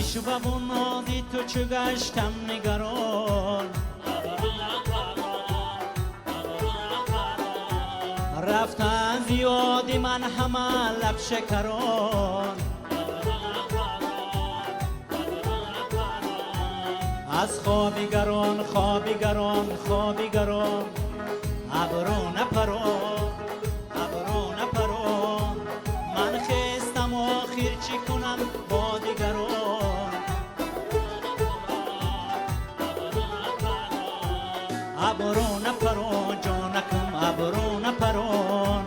شب و نازی تو چو گشتم نگران رفتن زیادی من همه لب شکران از خوابیگران خوابیگران خوابیگران ابرو نپران ابرو نپران من خستم آخر چی کنم با دیگران ابرو نپران جانکم ابرو نپران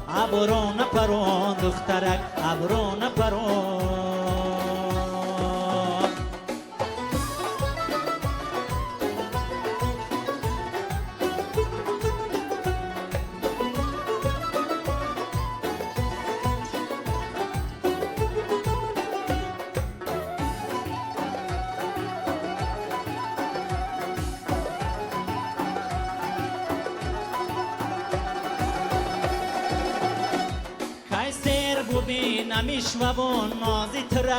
ابرو نپران دخترک ابرو نپران ببینمیش و با نازی تره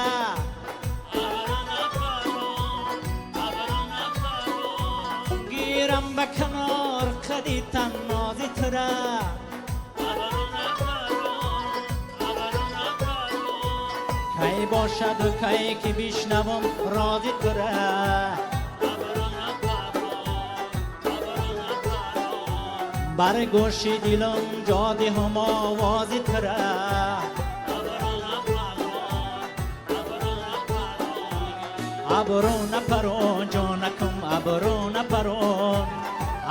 گیرم به کنار قدیتن نازی تره کی باشد و کی که بیشنوم رازی تره بر گوشی دیلم جادی هم آوازی تره ابرو نپران جانکم ابرو نپران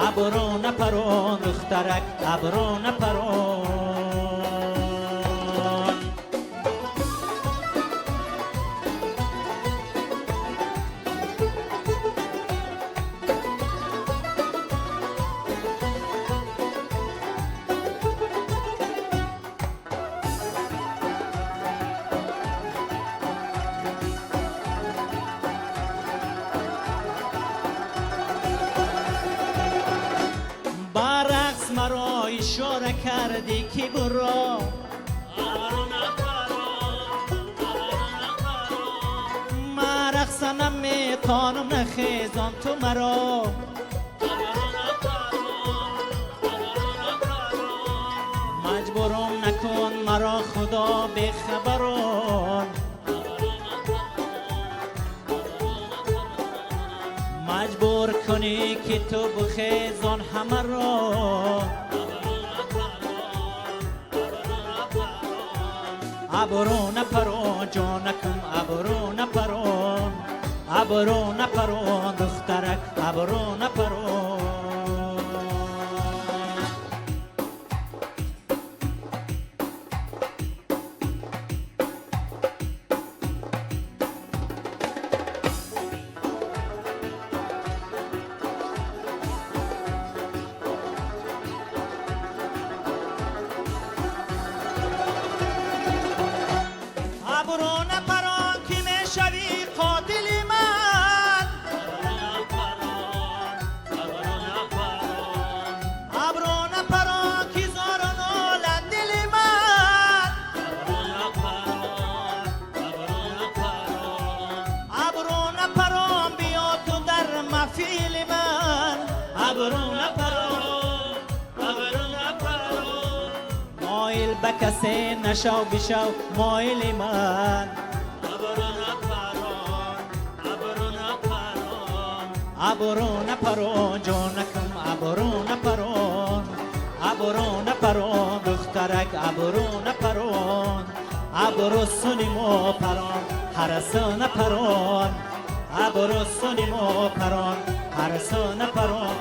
ابرو نپران دخترک ابرو نپران مرا اشاره کردی که برو من رقص نمیتانم نخیزان تو مرا مجبورم نکن مرا خدا بخبران مجبور کنی که تو بخیزان همه را ابرو نپران جانکم ابرو نپران ابرو نپران دخترک ابرو نپران ابرو نپران که میشوی قاتل من ابرو نپران که زار و نالد دل من ابرو نپران بیا تو در محفل من ابرو نپران مایل به کسی نشو بشو مایل من ابرو نپران جانکم ابرو نپران ابرو نپران دخترک ابرو نپران ابرو سنیمو پران هرسو نپران ابرو سنیمو پران هرسو نپران